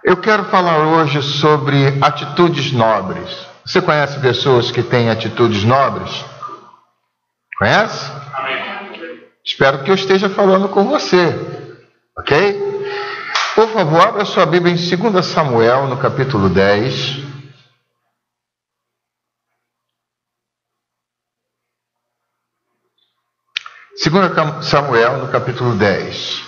Eu quero falar hoje sobre atitudes nobres. Você conhece pessoas que têm atitudes nobres? Conhece? Espero que eu esteja falando com você, ok? Por favor, abra sua Bíblia em 2 Samuel, no capítulo 10. Segundo Samuel, no capítulo 10.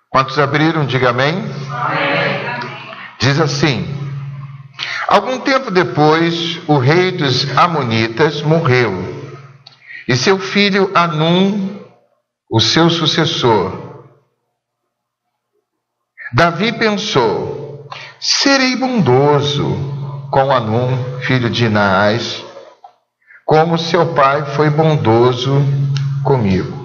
Quantos abriram, diga amém. Amém. Diz assim: algum tempo depois, o rei dos Amonitas morreu, e seu filho Hanum, o seu sucessor. Davi pensou: serei bondoso com Hanum, filho de Naás, como seu pai foi bondoso comigo.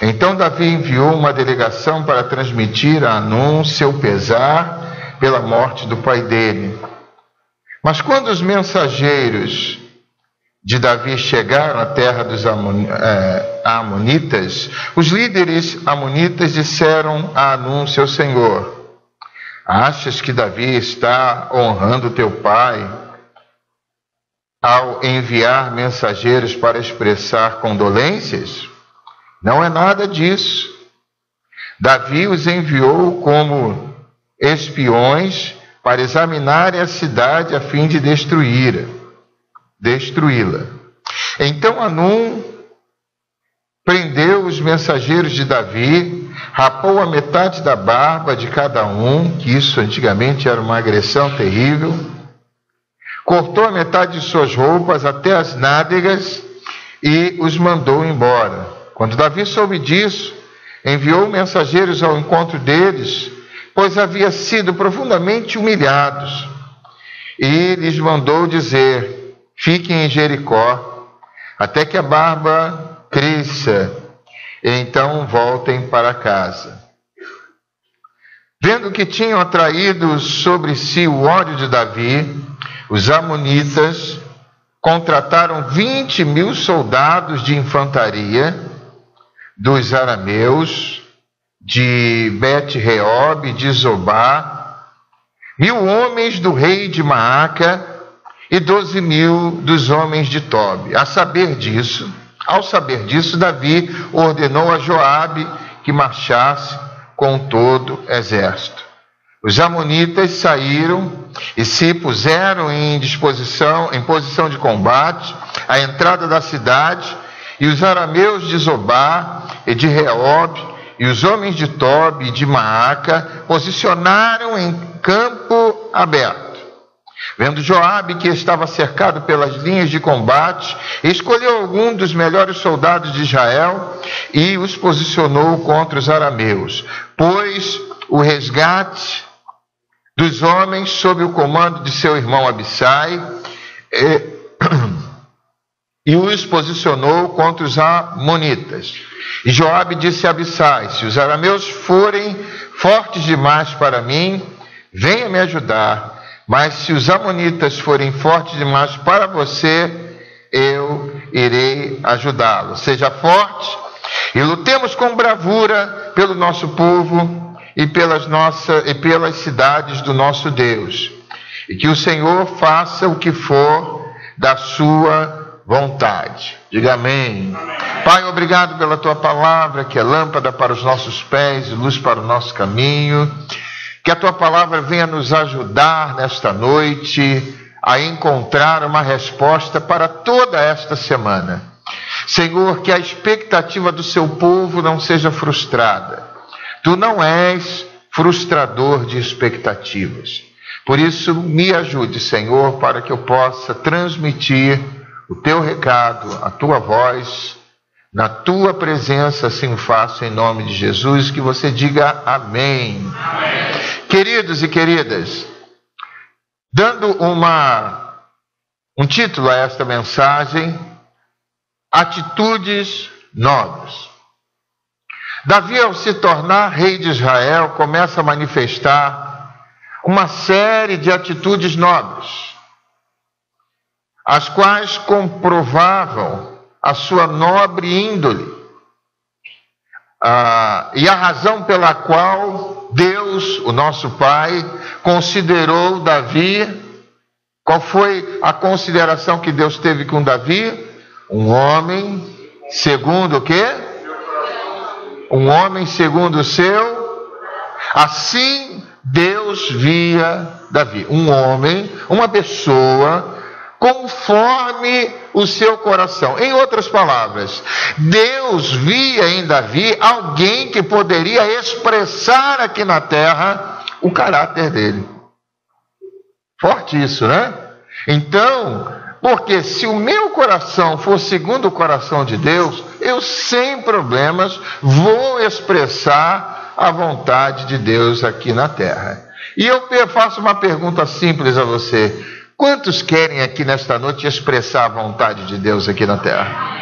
Então Davi enviou uma delegação para transmitir a Hanum seu pesar pela morte do pai dele. Mas quando os mensageiros de Davi chegaram à terra dos Amonitas, os líderes amonitas disseram a Hanum, seu senhor: achas que Davi está honrando teu pai ao enviar mensageiros para expressar condolências? Não é nada disso. Davi os enviou como espiões para examinarem a cidade a fim de destruí-la. Então Hanum prendeu os mensageiros de Davi, rapou a metade da barba de cada um, que isso antigamente era uma agressão terrível, cortou a metade de suas roupas até as nádegas e os mandou embora. Quando Davi soube disso, enviou mensageiros ao encontro deles, pois havia sido profundamente humilhados, e lhes mandou dizer: fiquem em Jericó, até que a barba cresça, e então voltem para casa. Vendo que tinham atraído sobre si o ódio de Davi, os amonitas contrataram 20.000 soldados de infantaria dos arameus, de Bet-Reob, de Zobá, 1.000 homens do rei de Maaca e 12.000 dos homens de Tobi. Ao saber disso, Davi ordenou a Joabe que marchasse com todo o exército. Os amonitas saíram e se puseram em posição de combate à entrada da cidade, e os arameus de Zobá e de Reob e os homens de Tobi e de Maaca posicionaram em campo aberto. Vendo Joabe que estava cercado pelas linhas de combate, escolheu algum dos melhores soldados de Israel e os posicionou contra os arameus. Pôs o resgate dos homens sob o comando de seu irmão Abissai e os posicionou contra os amonitas. E Joabe disse a Abissai: se os arameus forem fortes demais para mim, venha me ajudar. Mas se os amonitas forem fortes demais para você, eu irei ajudá-lo. Seja forte e lutemos com bravura pelo nosso povo e pelas cidades do nosso Deus. E que o Senhor faça o que for da sua vontade. Diga amém. Pai, obrigado pela tua palavra, que é lâmpada para os nossos pés e luz para o nosso caminho. Que a tua palavra venha nos ajudar nesta noite a encontrar uma resposta para toda esta semana. Senhor, que a expectativa do seu povo não seja frustrada. Tu não és frustrador de expectativas. Por isso, me ajude, Senhor, para que eu possa transmitir o teu recado, a tua voz, na tua presença, assim faço em nome de Jesus, que você diga amém. Amém. Queridos e queridas, dando um título a esta mensagem: atitudes nobres. Davi, ao se tornar rei de Israel, começa a manifestar uma série de atitudes nobres, as quais comprovavam a sua nobre índole, e a razão pela qual Deus, o nosso Pai, considerou Davi. Qual foi a consideração que Deus teve com Davi? Um homem segundo o quê? Um homem segundo o seu. Assim Deus via Davi. Um homem, uma pessoa conforme o seu coração. Em outras palavras, Deus via em Davi alguém que poderia expressar aqui na terra o caráter dele. Forte isso, né? Então, porque se o meu coração for segundo o coração de Deus, eu sem problemas vou expressar a vontade de Deus aqui na terra. E eu faço uma pergunta simples a você: quantos querem aqui nesta noite expressar a vontade de Deus aqui na terra?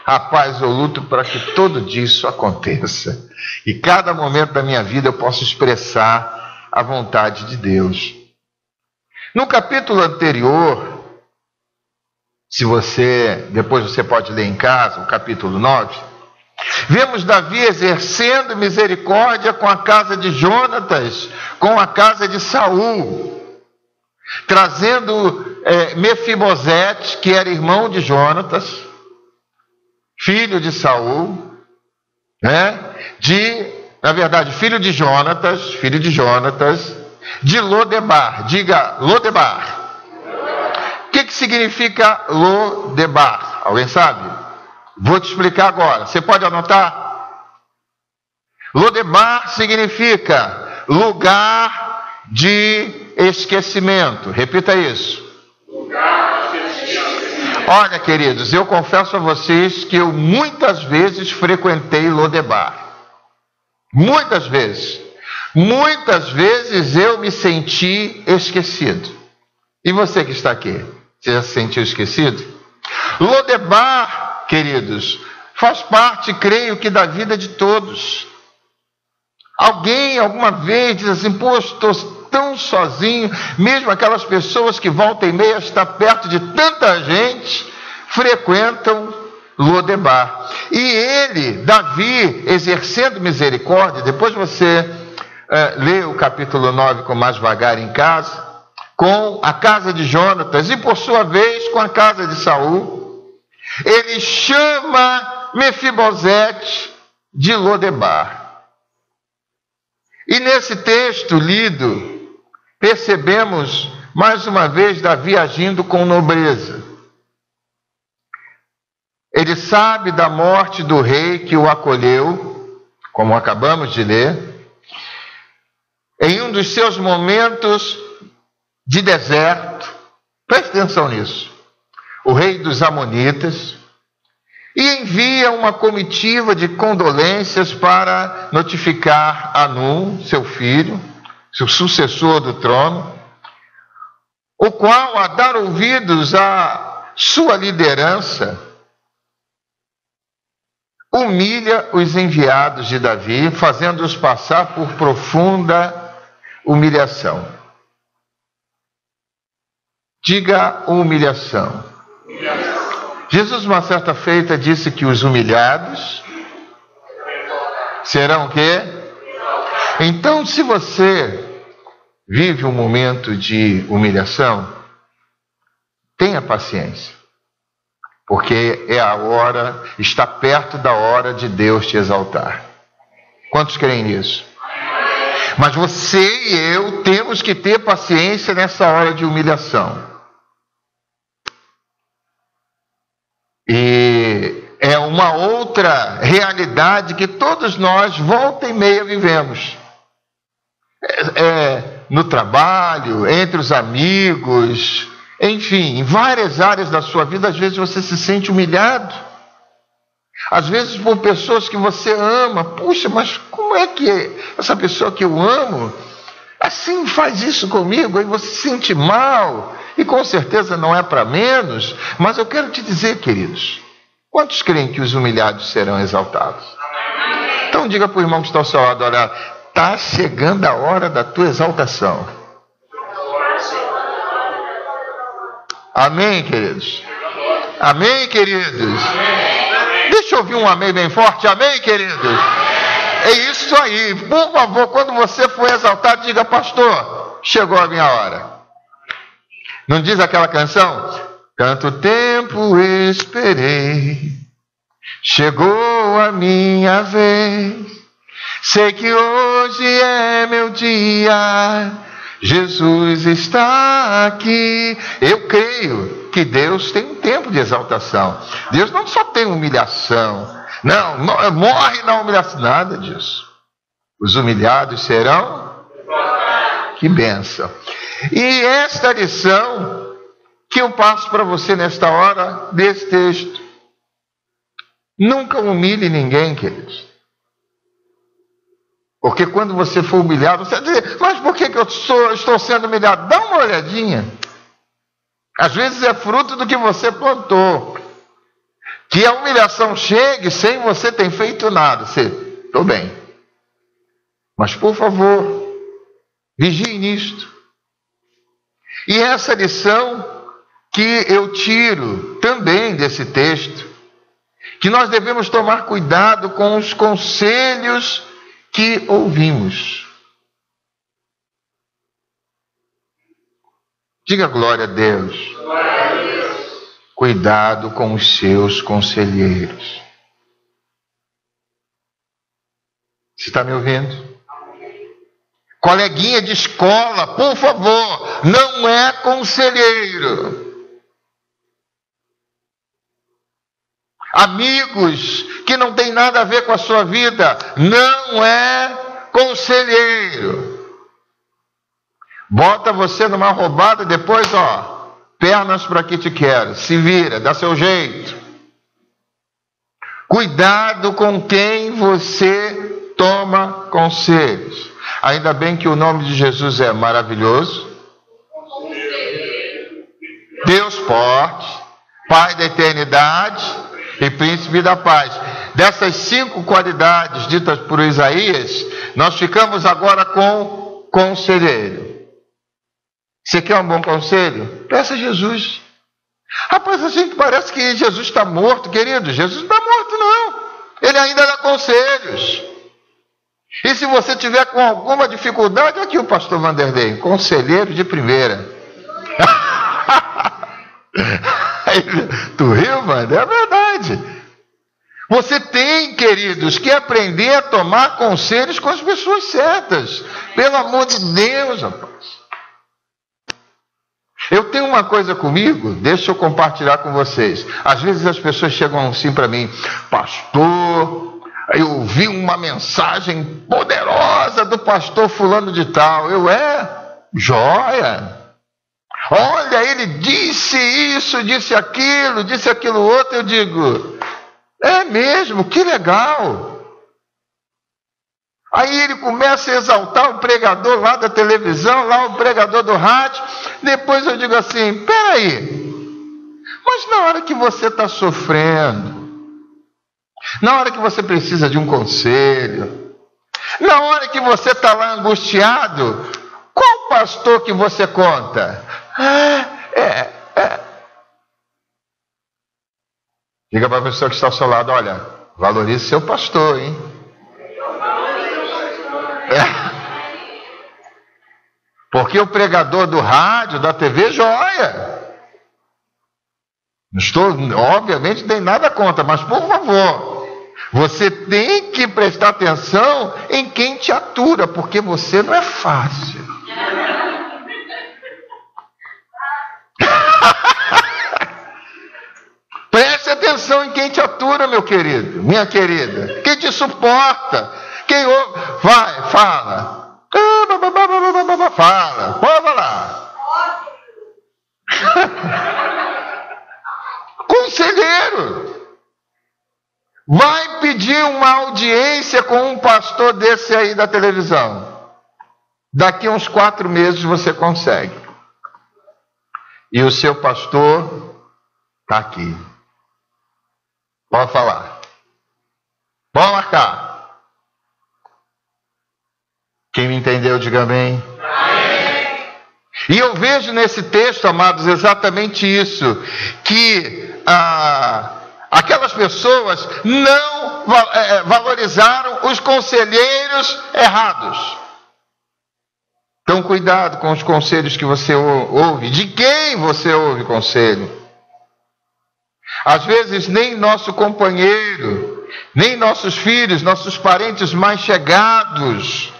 Rapaz, eu luto para que todo dia isso aconteça. E cada momento da minha vida eu posso expressar a vontade de Deus. No capítulo anterior, depois você pode ler em casa, o capítulo 9, vemos Davi exercendo misericórdia com a casa de Jonatas, com a casa de Saul, trazendo Mefibosete, que era irmão de Jonatas, filho de Saul, filho de Jonatas, de Lodebar. Diga Lodebar. O que significa Lodebar? Alguém sabe? Vou te explicar agora. Você pode anotar? Lodebar significa lugar de esquecimento. Repita isso. Olha, queridos, eu confesso a vocês que eu muitas vezes frequentei Lodebar. Muitas vezes. Muitas vezes eu me senti esquecido. E você que está aqui, você já se sentiu esquecido? Lodebar, queridos, faz parte, creio que, da vida de todos. Alguém alguma vez diz assim: pô, estou tão sozinho. Mesmo aquelas pessoas que volta e meia está perto de tanta gente, frequentam Lodebar. E ele, Davi, exercendo misericórdia, depois você lê o capítulo 9 com mais vagar em casa, com a casa de Jonatas e, por sua vez, com a casa de Saul, ele chama Mefibosete de Lodebar. E nesse texto lido, percebemos mais uma vez Davi agindo com nobreza. Ele sabe da morte do rei que o acolheu, como acabamos de ler, em um dos seus momentos de deserto. Preste atenção nisso. O rei dos Amonitas, e envia uma comitiva de condolências para notificar Anum, seu filho, seu sucessor do trono, o qual, a dar ouvidos à sua liderança, humilha os enviados de Davi, fazendo-os passar por profunda humilhação. Diga humilhação. Jesus, uma certa feita, disse que os humilhados serão o quê? Então, se você vive um momento de humilhação, tenha paciência, porque é a hora, está perto da hora de Deus te exaltar. Quantos creem nisso? Mas você e eu temos que ter paciência nessa hora de humilhação. E é uma outra realidade que todos nós, volta e meia, vivemos. No trabalho, entre os amigos, enfim, em várias áreas da sua vida, às vezes você se sente humilhado. Às vezes por pessoas que você ama. Puxa, mas como é que essa pessoa que eu amo assim faz isso comigo? Aí você se sente mal. E com certeza não é para menos. Mas eu quero te dizer, queridos, quantos creem que os humilhados serão exaltados? Então Então diga para o irmão que está ao seu lado, olha, está chegando a hora da tua exaltação. Amém, queridos? Amém, queridos? Deixa eu ouvir um amém bem forte. Amém, queridos? É isso aí. Por favor, quando você for exaltado, diga, pastor, chegou a minha hora. Não diz aquela canção? Tanto tempo esperei, chegou a minha vez. Sei que hoje é meu dia, Jesus está aqui. Eu creio que Deus tem um tempo de exaltação. Deus não só tem humilhação. Não, morre na humilhação. Nada disso. Os humilhados serão? Que bênção. E esta lição que eu passo para você nesta hora, desse texto. Nunca humilhe ninguém, queridos. Porque quando você for humilhado, você vai dizer, mas por que eu estou sendo humilhado? Dá uma olhadinha. Às vezes é fruto do que você plantou. Que a humilhação chegue sem você ter feito nada. Você, estou bem. Mas por favor, vigie nisto. E essa lição que eu tiro também desse texto, que nós devemos tomar cuidado com os conselhos que ouvimos. Diga glória a Deus. Cuidado com os seus conselheiros. Você está me ouvindo? Coleguinha de escola, por favor, não é conselheiro. Amigos que não tem nada a ver com a sua vida, não é conselheiro. Bota você numa roubada, depois, pernas para que te quero. Se vira, dá seu jeito. Cuidado com quem você toma conselhos. Ainda bem que o nome de Jesus é maravilhoso. Deus forte, Pai da eternidade e Príncipe da paz. Dessas 5 qualidades ditas por Isaías, nós ficamos agora com conselheiro. Você quer um bom conselho? Peça a Jesus. Rapaz, a gente parece que Jesus está morto, querido. Jesus não está morto, não. Ele ainda dá conselhos. E se você tiver com alguma dificuldade, aqui o pastor Vanderlei, conselheiro de primeira. Tu riu, mano? É verdade. Você tem, queridos, que aprender a tomar conselhos com as pessoas certas. Pelo amor de Deus, rapaz. Eu tenho uma coisa comigo, deixa eu compartilhar com vocês. Às vezes as pessoas chegam assim para mim, pastor, eu vi uma mensagem poderosa do pastor fulano de tal. Joia. Olha, ele disse isso, disse aquilo outro. Eu digo, é mesmo, que legal. Aí ele começa a exaltar o pregador lá da televisão, lá o pregador do rádio. Depois eu digo assim, peraí, mas na hora que você está sofrendo, na hora que você precisa de um conselho, na hora que você está lá angustiado, qual pastor que você conta? Diga para a pessoa que está ao seu lado, olha, valorize seu pastor, hein? Porque o pregador do rádio, da TV, joia. Não estou, obviamente, não tem nada contra, mas por favor, você tem que prestar atenção em quem te atura, porque você não é fácil. Preste atenção em quem te atura, meu querido, minha querida. Quem te suporta. Quem ouve. Vai, fala. Fala. Vamos lá. Conselheiro. Vai pedir uma audiência com um pastor desse aí da televisão. Daqui a uns 4 meses você consegue. E o seu pastor está aqui. Pode falar. Pode marcar. entendeu, diga amém. E eu vejo nesse texto, amados, exatamente isso, que aquelas pessoas não valorizaram os conselheiros errados. Então, cuidado com os conselhos que você ouve, de quem você ouve conselho. Às vezes, nem nosso companheiro, nem nossos filhos, nossos parentes mais chegados,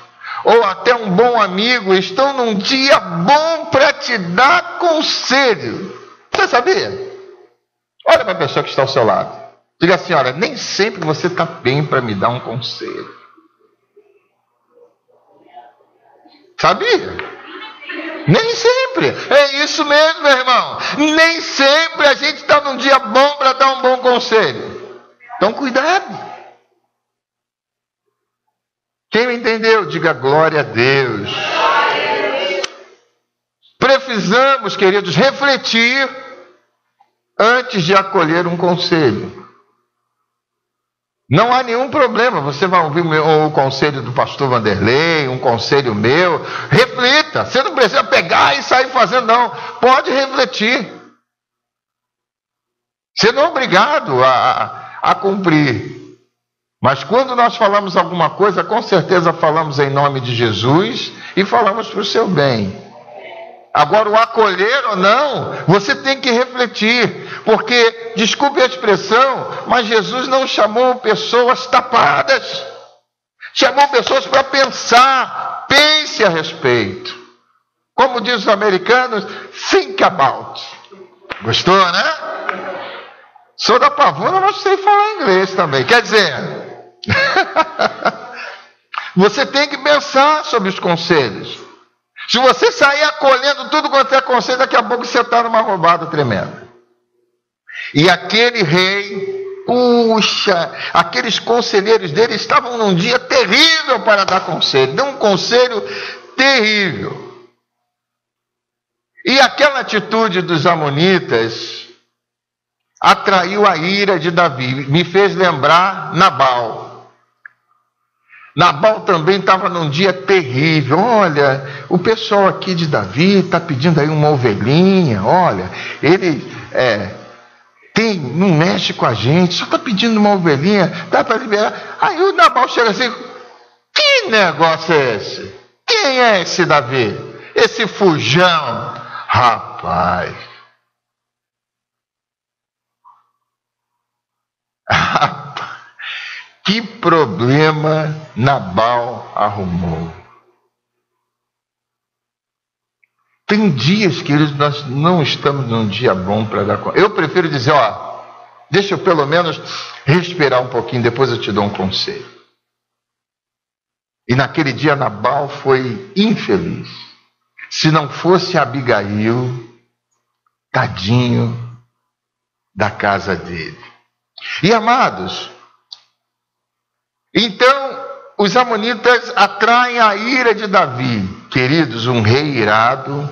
ou até um bom amigo, estão num dia bom para te dar conselho. Você sabia? Olha para a pessoa que está ao seu lado. Diga assim: olha, nem sempre você está bem para me dar um conselho. Sabia? Nem sempre. É isso mesmo, meu irmão. Nem sempre a gente está num dia bom para dar um bom conselho. Então, cuidado. Quem me entendeu, diga glória a Deus. Precisamos, queridos, refletir antes de acolher um conselho. Não há nenhum problema, você vai ouvir o conselho do pastor Vanderlei, um conselho meu, reflita, você não precisa pegar e sair fazendo, não, pode refletir. Você não é obrigado a cumprir, mas quando nós falamos alguma coisa, com certeza falamos em nome de Jesus e falamos para o seu bem. Agora, o acolher ou não, você tem que refletir, porque, desculpe a expressão, mas Jesus não chamou pessoas tapadas, chamou pessoas para pensar, pense a respeito. Como diz os americanos, think about. Gostou, né? Sou da Pavuna, mas sei falar inglês também. Quer dizer, você tem que pensar sobre os conselhos. Se você sair acolhendo tudo quanto é conselho, daqui a pouco você está numa roubada tremenda. E aquele rei, puxa, aqueles conselheiros dele estavam num dia terrível para dar conselho. Deu um conselho terrível. E aquela atitude dos amonitas atraiu a ira de Davi. Me fez lembrar Nabal. Nabal também estava num dia terrível. Olha, o pessoal aqui de Davi está pedindo aí uma ovelhinha. Olha, ele não mexe com a gente, só está pedindo uma ovelhinha, dá para liberar. Aí o Nabal chega assim: que negócio é esse? Quem é esse Davi? Esse fujão? Rapaz. Que problema Nabal arrumou. Tem dias, queridos, nós não estamos num dia bom para dar conta. Eu prefiro dizer, deixa eu pelo menos respirar um pouquinho, depois eu te dou um conselho. E naquele dia Nabal foi infeliz. Se não fosse Abigail, tadinho da casa dele. E amados, então, os amonitas atraem a ira de Davi. Queridos, um rei irado,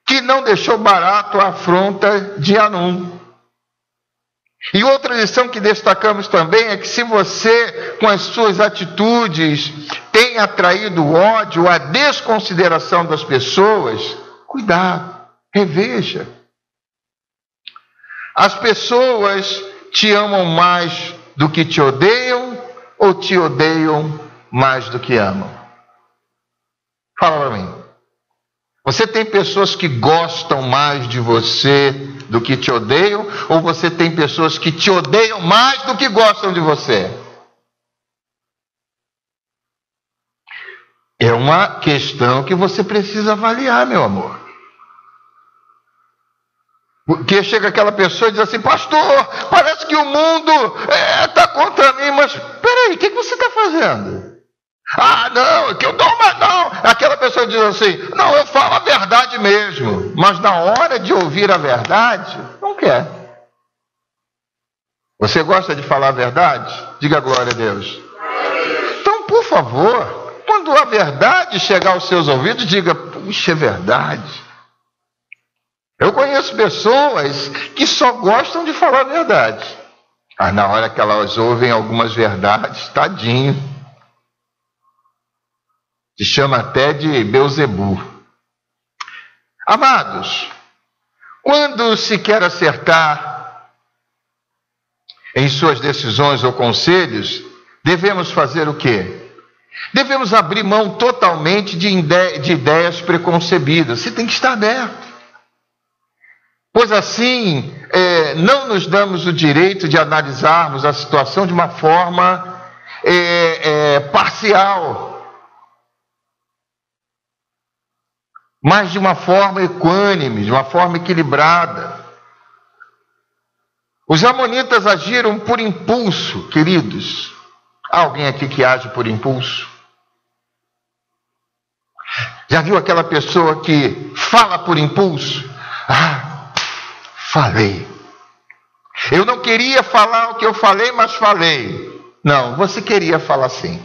que não deixou barato a afronta de Hanum. E outra lição que destacamos também é que se você, com as suas atitudes, tem atraído o ódio, a desconsideração das pessoas, cuidado, reveja. As pessoas te amam mais do que te odeiam, ou te odeiam mais do que amam? Fala para mim. Você tem pessoas que gostam mais de você do que te odeiam, ou você tem pessoas que te odeiam mais do que gostam de você? É uma questão que você precisa avaliar, meu amor. Porque chega aquela pessoa e diz assim: pastor, parece que o mundo está contra mim, mas peraí, o que você está fazendo? Ah, não, que eu dou uma não. Aquela pessoa diz assim: não, eu falo a verdade mesmo, mas na hora de ouvir a verdade, não quer. Você gosta de falar a verdade? Diga glória a Deus. Então, por favor, quando a verdade chegar aos seus ouvidos, diga: puxa, é verdade. Eu conheço pessoas que só gostam de falar a verdade. Mas na hora que elas ouvem algumas verdades, tadinho. Se chama até de Beuzebu. Amados, quando se quer acertar em suas decisões ou conselhos, devemos fazer o quê? Devemos abrir mão totalmente de ideias preconcebidas. Você tem que estar aberto. Pois assim, não nos damos o direito de analisarmos a situação de uma forma parcial, mas de uma forma equânime, de uma forma equilibrada. Os amonitas agiram por impulso, queridos. Há alguém aqui que age por impulso? Já viu aquela pessoa que fala por impulso? Falei. Eu não queria falar o que eu falei, mas falei. Não, você queria falar sim.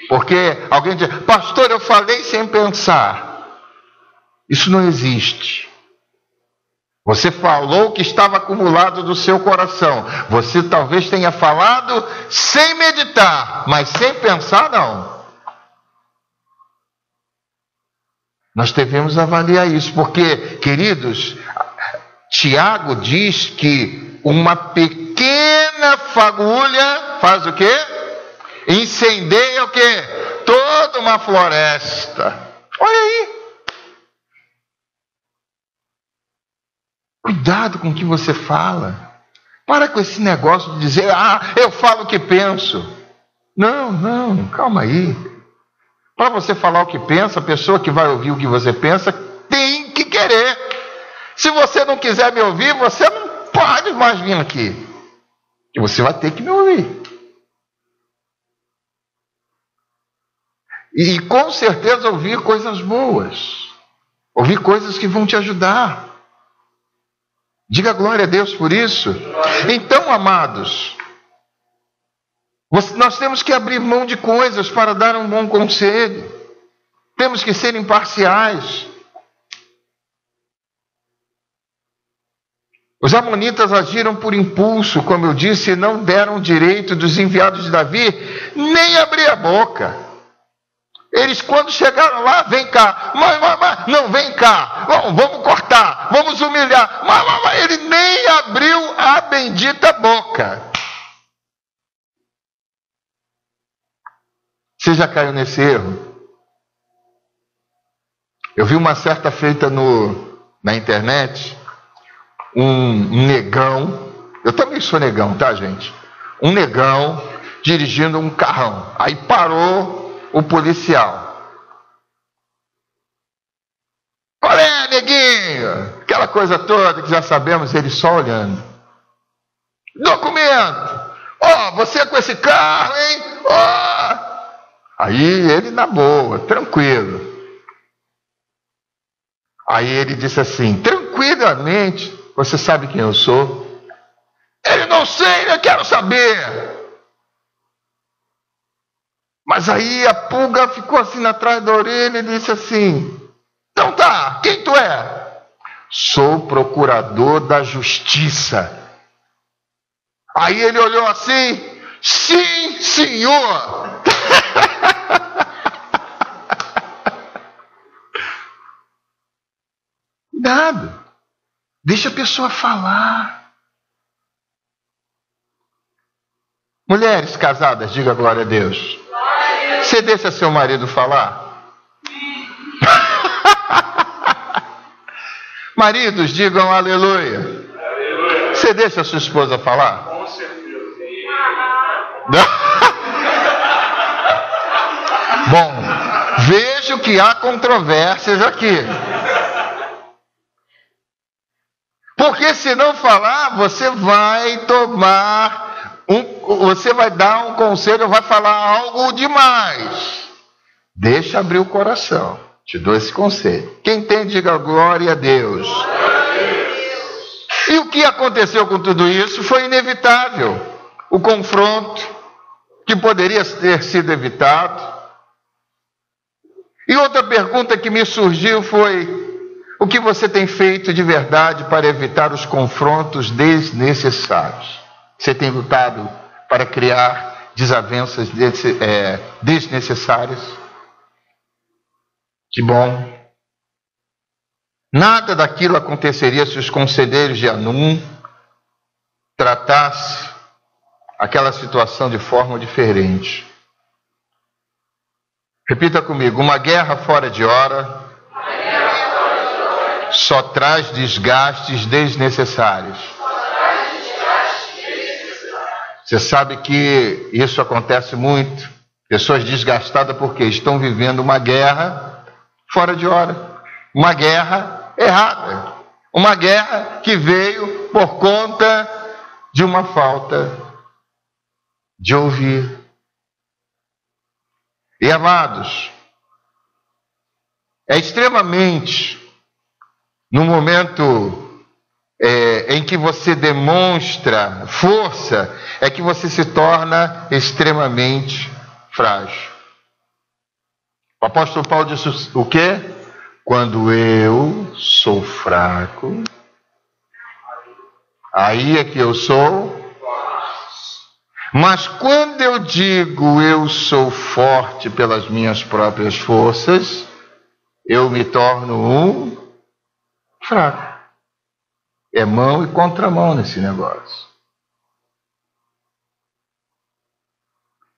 Porque alguém diz, pastor, eu falei sem pensar. Isso não existe. Você falou o que estava acumulado do seu coração. Você talvez tenha falado sem meditar, mas sem pensar não. Nós devemos avaliar isso, porque, queridos, Tiago diz que uma pequena fagulha faz o quê? Incendeia o quê? Toda uma floresta. Olha aí. Cuidado com o que você fala. Para com esse negócio de dizer, eu falo o que penso. Não, calma aí. Para você falar o que pensa, a pessoa que vai ouvir o que você pensa tem que querer. Se você não quiser me ouvir, você não pode mais vir aqui. E você vai ter que me ouvir. E com certeza ouvir coisas boas. Ouvir coisas que vão te ajudar. Diga glória a Deus por isso. Então, amados, nós temos que abrir mão de coisas para dar um bom conselho. Temos que ser imparciais. Os amonitas agiram por impulso, como eu disse, e não deram direito dos enviados de Davi nem abrir a boca. Eles, quando chegaram lá, vem cá, mas não, vem cá, vamos cortar, vamos humilhar, mas ele nem abriu a bendita boca. Você já caiu nesse erro? Eu vi uma certa feita na internet, um negão, eu também sou negão, tá, gente? Um negão dirigindo um carrão, aí parou o policial. Olha, neguinho! Aquela coisa toda que já sabemos, ele só olhando. Documento! Você com esse carro, hein? Aí ele na boa, tranquilo. Aí ele disse assim, tranquilamente, você sabe quem eu sou? Ele, não sei, eu quero saber. Mas aí a pulga ficou assim atrás da orelha e disse assim, então tá, quem tu é? Sou procurador da justiça. Aí ele olhou assim, sim, senhor. Cuidado, deixa a pessoa falar. Mulheres casadas, diga glória a Deus. Você deixa seu marido falar? Maridos, digam aleluia. Você deixa a sua esposa falar? Com certeza. Bom, vejo que há controvérsias aqui. Porque se não falar, você vai você vai dar um conselho, vai falar algo demais. Deixa abrir o coração. Te dou esse conselho. Quem tem, diga glória a Deus. E o que aconteceu com tudo isso foi inevitável. O confronto, que poderia ter sido evitado. E outra pergunta que me surgiu foi: o que você tem feito de verdade para evitar os confrontos desnecessários? Você tem lutado para criar desavenças desnecessárias. Que bom. Nada daquilo aconteceria se os conselheiros de Anum tratassem aquela situação de forma diferente. Repita comigo: uma guerra fora de hora só traz desgastes desnecessários. Você sabe que isso acontece muito. Pessoas desgastadas porque estão vivendo uma guerra fora de hora. Uma guerra errada. Uma guerra que veio por conta de uma falta de ouvir. E amados, é extremamente, no momento em que você demonstra força, é que você se torna extremamente frágil. O apóstolo Paulo disse o quê? Quando eu sou fraco, aí é que eu sou. Mas quando eu digo eu sou forte pelas minhas próprias forças, eu me torno um fraco. É mão e contramão nesse negócio.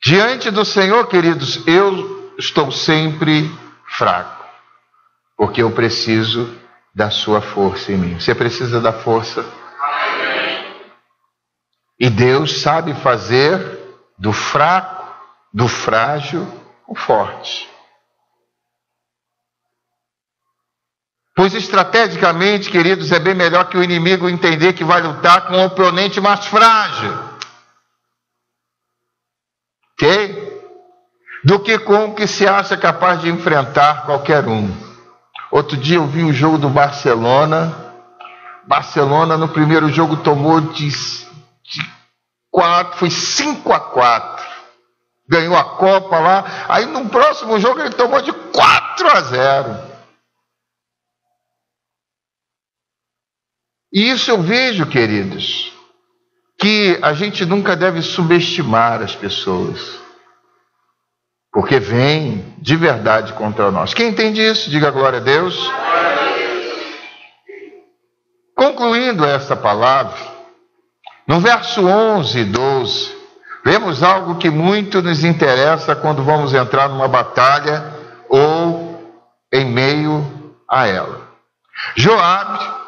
Diante do Senhor, queridos, eu estou sempre fraco, porque eu preciso da sua força em mim. Você precisa da força? E Deus sabe fazer do fraco, do frágil, o forte. Pois estrategicamente, queridos, é bem melhor que o inimigo entender que vai lutar com um oponente mais frágil. Ok? Do que com o que se acha capaz de enfrentar qualquer um. Outro dia eu vi um jogo do Barcelona. Barcelona no primeiro jogo tomou de 4, foi 5-4. Ganhou a Copa lá. Aí no próximo jogo ele tomou de 4-0. E isso eu vejo, queridos, que a gente nunca deve subestimar as pessoas, porque vem de verdade contra nós. Quem entende isso? Diga glória a Deus. Concluindo esta palavra, no verso 11 e 12, vemos algo que muito nos interessa quando vamos entrar numa batalha ou em meio a ela. Joabe,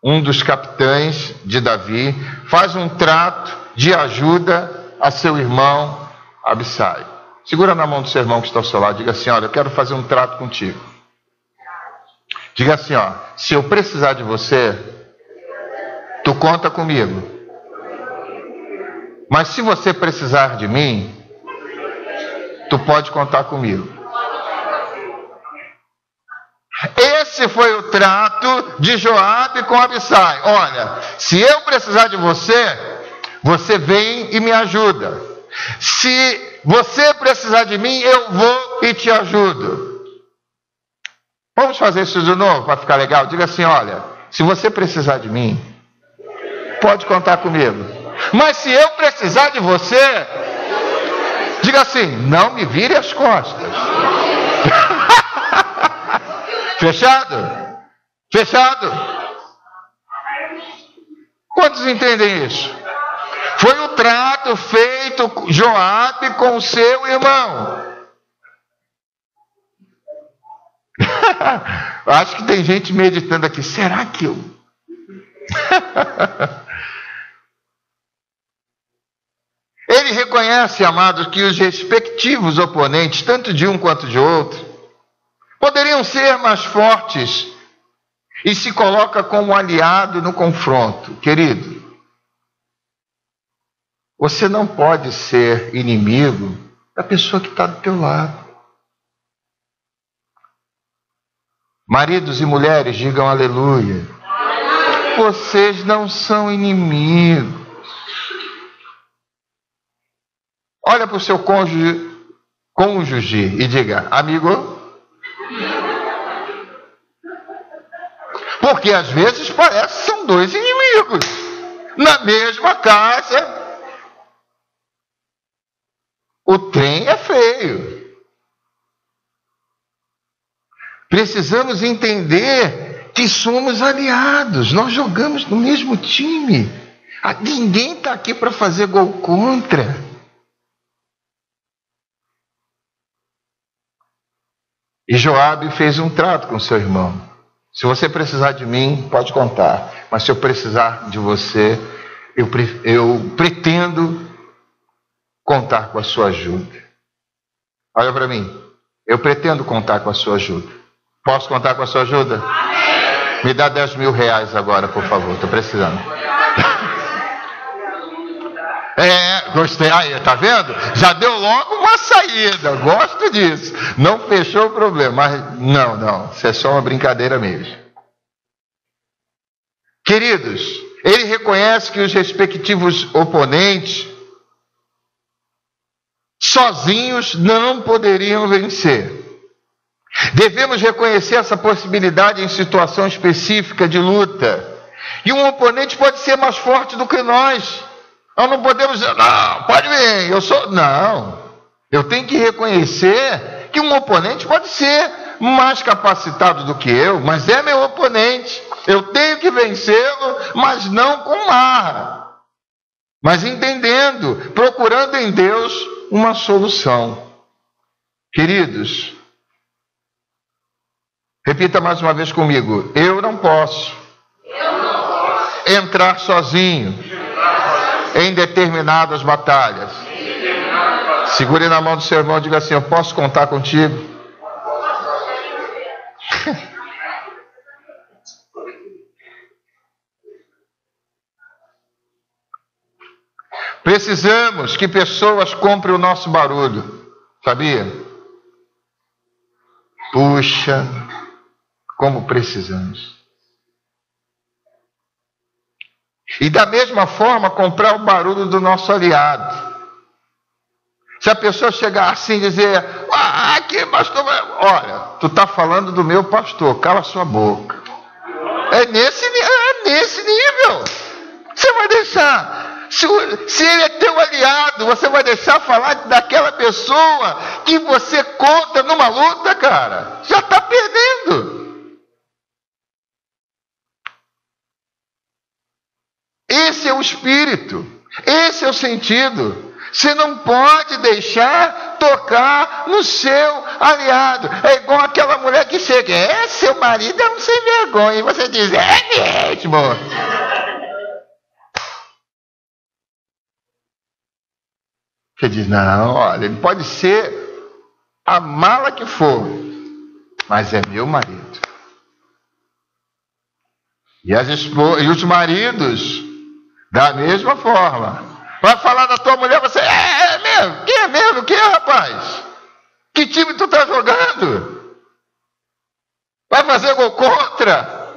um dos capitães de Davi, faz um trato de ajuda a seu irmão Abissai. Segura na mão do seu irmão que está ao seu lado, diga assim: olha, eu quero fazer um trato contigo. Diga assim, ó: se eu precisar de você, tu conta comigo. Mas se você precisar de mim, tu pode contar comigo. Esse foi o trato de Joabe com Abissai. Olha, se eu precisar de você, você vem e me ajuda. Se você precisar de mim, eu vou e te ajudo. Vamos fazer isso de novo para ficar legal? Diga assim: olha, se você precisar de mim, pode contar comigo. Mas se eu precisar de você, diga assim: não me vire as costas. Fechado? Fechado? Quantos entendem isso? Foi o trato feito Joabe com o seu irmão. Acho que tem gente meditando aqui. Será que eu... Ele reconhece, amados, que os respectivos oponentes, tanto de um quanto de outro, poderiam ser mais fortes, e se coloca como aliado no confronto. Querido, você não pode ser inimigo da pessoa que está do teu lado. Maridos e mulheres, digam aleluia. Vocês não são inimigos. Olha para o seu cônjuge e diga: amigo. Porque às vezes parece que são dois inimigos na mesma casa. o trem é feio. Precisamos entender que somos aliados, nós jogamos no mesmo time. Ninguém está aqui para fazer gol contra. E Joabe fez um trato com seu irmão. Se você precisar de mim, pode contar. Mas se eu precisar de você, eu pretendo contar com a sua ajuda. Olha para mim. Eu pretendo contar com a sua ajuda. Posso contar com a sua ajuda? Amém. Me dá 10 mil reais agora, por favor. Estou precisando. Gostei. Aí, tá vendo? Já deu logo uma saída. Gosto disso. Não fechou o problema. Mas não. Isso é só uma brincadeira mesmo. Queridos, ele reconhece que os respectivos oponentes sozinhos não poderiam vencer. Devemos reconhecer essa possibilidade em situação específica de luta. E um oponente pode ser mais forte do que nós. Nós não podemos dizer, não, pode vir, Não. Eu tenho que reconhecer que um oponente pode ser mais capacitado do que eu, mas é meu oponente. Eu tenho que vencê-lo, mas não com marra. Mas entendendo, procurando em Deus uma solução. Queridos, repita mais uma vez comigo. Eu não posso entrar sozinho em determinadas batalhas. Segure na mão do seu irmão e diga assim: eu posso contar contigo? Precisamos que pessoas comprem o nosso barulho, sabia? Puxa, como precisamos. E da mesma forma, comprar o barulho do nosso aliado. Se a pessoa chegar assim e dizer, aqui pastor, olha, tu está falando do meu pastor, cala sua boca. É nesse nível. Você vai deixar... Se ele é teu aliado, você vai deixar falar daquela pessoa que você conta numa luta, cara? Já está perdendo. Esse é o espírito, esse é o sentido. Você não pode deixar tocar no seu aliado. É igual aquela mulher que chega, seu marido é um sem vergonha. E você diz, é mesmo. Você diz, não, olha, ele pode ser a mala que for, mas é meu marido. E os maridos, da mesma forma. Vai falar da tua mulher, você, é mesmo? Que é mesmo? Que é, rapaz? Que time tu tá jogando? Vai fazer gol contra?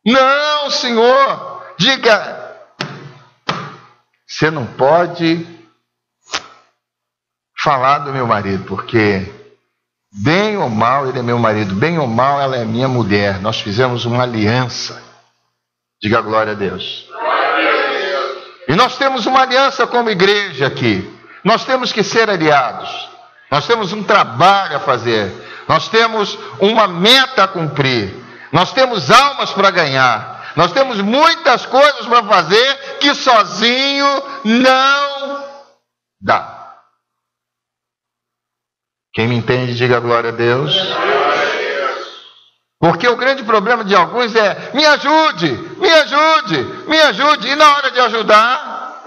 Não, senhor. Diga, você não pode falar do meu marido, porque bem ou mal ele é meu marido, bem ou mal ela é minha mulher. Nós fizemos uma aliança. Diga glória a Deus. E nós temos uma aliança como igreja aqui. Nós temos que ser aliados. Nós temos um trabalho a fazer. Nós temos uma meta a cumprir. Nós temos almas para ganhar. Nós temos muitas coisas para fazer que sozinho não dá. Quem me entende, diga glória a Deus. Porque o grande problema de alguns é, me ajude, me ajude, me ajude. E na hora de ajudar,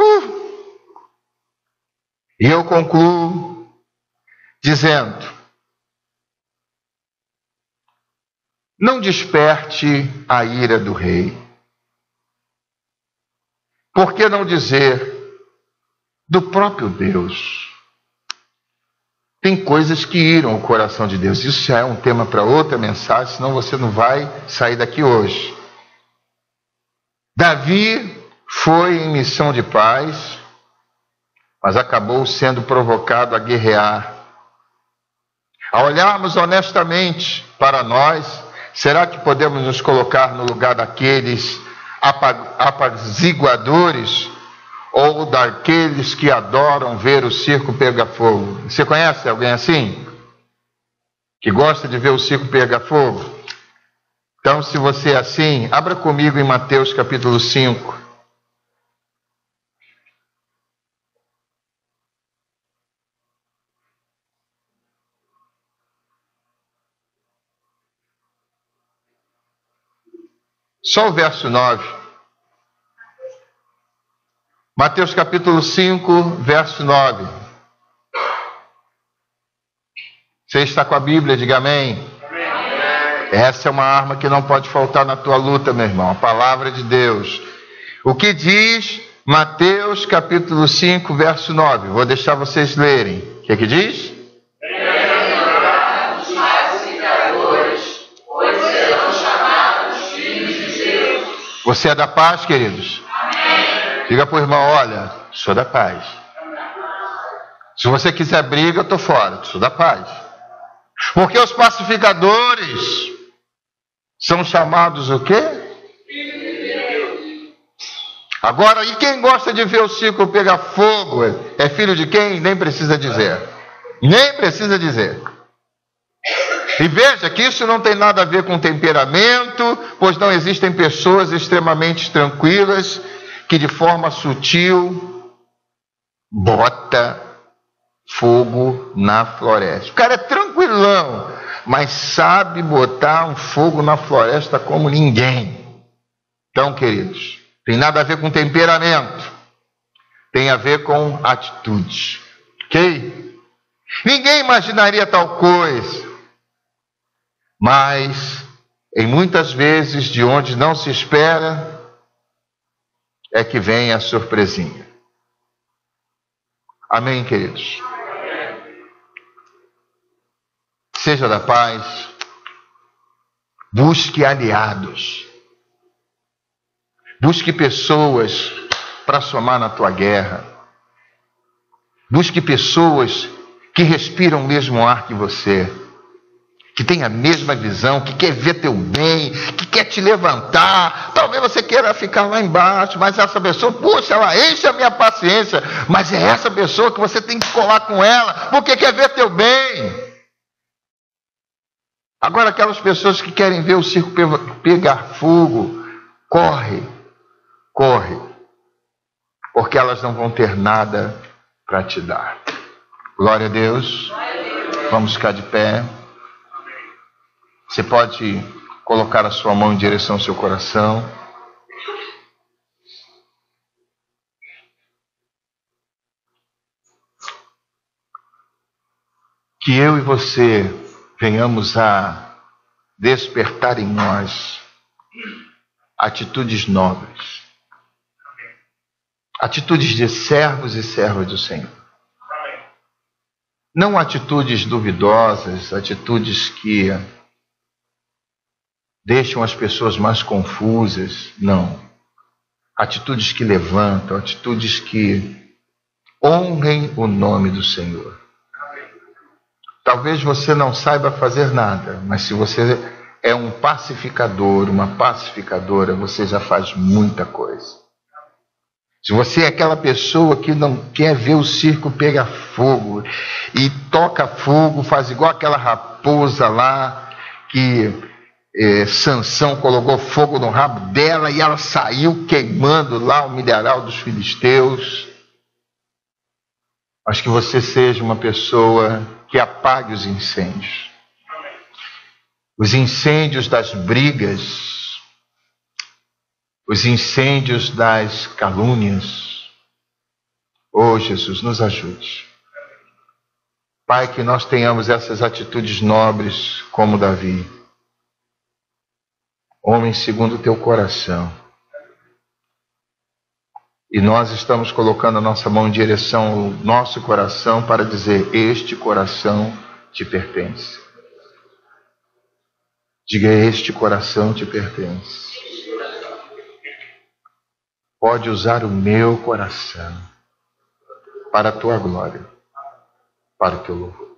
E eu concluo dizendo, não desperte a ira do rei. Por que não dizer do próprio Deus? Tem coisas que iram o coração de Deus. Isso já é um tema para outra mensagem, senão você não vai sair daqui hoje. Davi foi em missão de paz, mas acabou sendo provocado a guerrear. Ao olharmos honestamente para nós, será que podemos nos colocar no lugar daqueles apaziguadores ou daqueles que adoram ver o circo pegar fogo. Você conhece alguém assim? Que gosta de ver o circo pegar fogo? Então, se você é assim, abra comigo em Mateus capítulo 5. Só o verso 9. Mateus capítulo 5, verso 9. Você está com a Bíblia? Diga amém. Amém. Essa é uma arma que não pode faltar na tua luta, meu irmão. A palavra de Deus. O que diz Mateus capítulo 5, verso 9? Vou deixar vocês lerem. O que diz? Bem-aventurados os pacificadores, pois serão chamados filhos de Deus. Você é da paz, queridos? Diga para o irmão, olha, sou da paz. Se você quiser briga, eu estou fora, sou da paz. Porque os pacificadores são chamados o quê? Agora, e quem gosta de ver o circo pegar fogo? É filho de quem? Nem precisa dizer. Nem precisa dizer. E veja que isso não tem nada a ver com temperamento, pois não existem pessoas extremamente tranquilas que de forma sutil bota fogo na floresta. O cara é tranquilão, mas sabe botar um fogo na floresta como ninguém. Então, queridos, tem nada a ver com temperamento, tem a ver com atitudes, ok? Ninguém imaginaria tal coisa, mas em muitas vezes de onde não se espera é que vem a surpresinha. Amém, queridos? Seja da paz, busque aliados, busque pessoas para somar na tua guerra, busque pessoas que respiram o mesmo ar que você, que tem a mesma visão, que quer ver teu bem, que quer te levantar. Talvez você queira ficar lá embaixo, mas essa pessoa, puxa, ela enche a minha paciência, mas é essa pessoa que você tem que colar com ela, porque quer ver teu bem. Agora, aquelas pessoas que querem ver o circo pegar fogo, corre, porque elas não vão ter nada para te dar. Glória a Deus. Vamos ficar de pé. Você pode colocar a sua mão em direção ao seu coração. Que eu e você venhamos a despertar em nós atitudes nobres, atitudes de servos e servas do Senhor. Não atitudes duvidosas, atitudes que deixam as pessoas mais confusas, não. Atitudes que levantam, atitudes que honrem o nome do Senhor. Talvez você não saiba fazer nada, mas se você é um pacificador, uma pacificadora, você já faz muita coisa. Se você é aquela pessoa que não quer ver o circo pegar fogo e toca fogo, faz igual aquela raposa lá que Sansão colocou fogo no rabo dela e ela saiu queimando lá o milharal dos filisteus. Mas que você seja uma pessoa que apague os incêndios. Os incêndios das brigas, os incêndios das calúnias. Oh, Jesus, nos ajude. Pai, que nós tenhamos essas atitudes nobres como Davi. Homem segundo o teu coração. E nós estamos colocando a nossa mão em direção ao nosso coração para dizer: este coração te pertence. Diga: este coração te pertence. Pode usar o meu coração para a tua glória, para o teu louvor.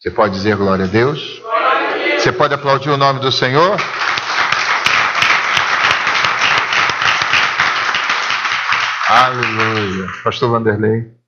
Você pode dizer glória a Deus? Você pode aplaudir o nome do Senhor? Aleluia. Pastor Vanderlei.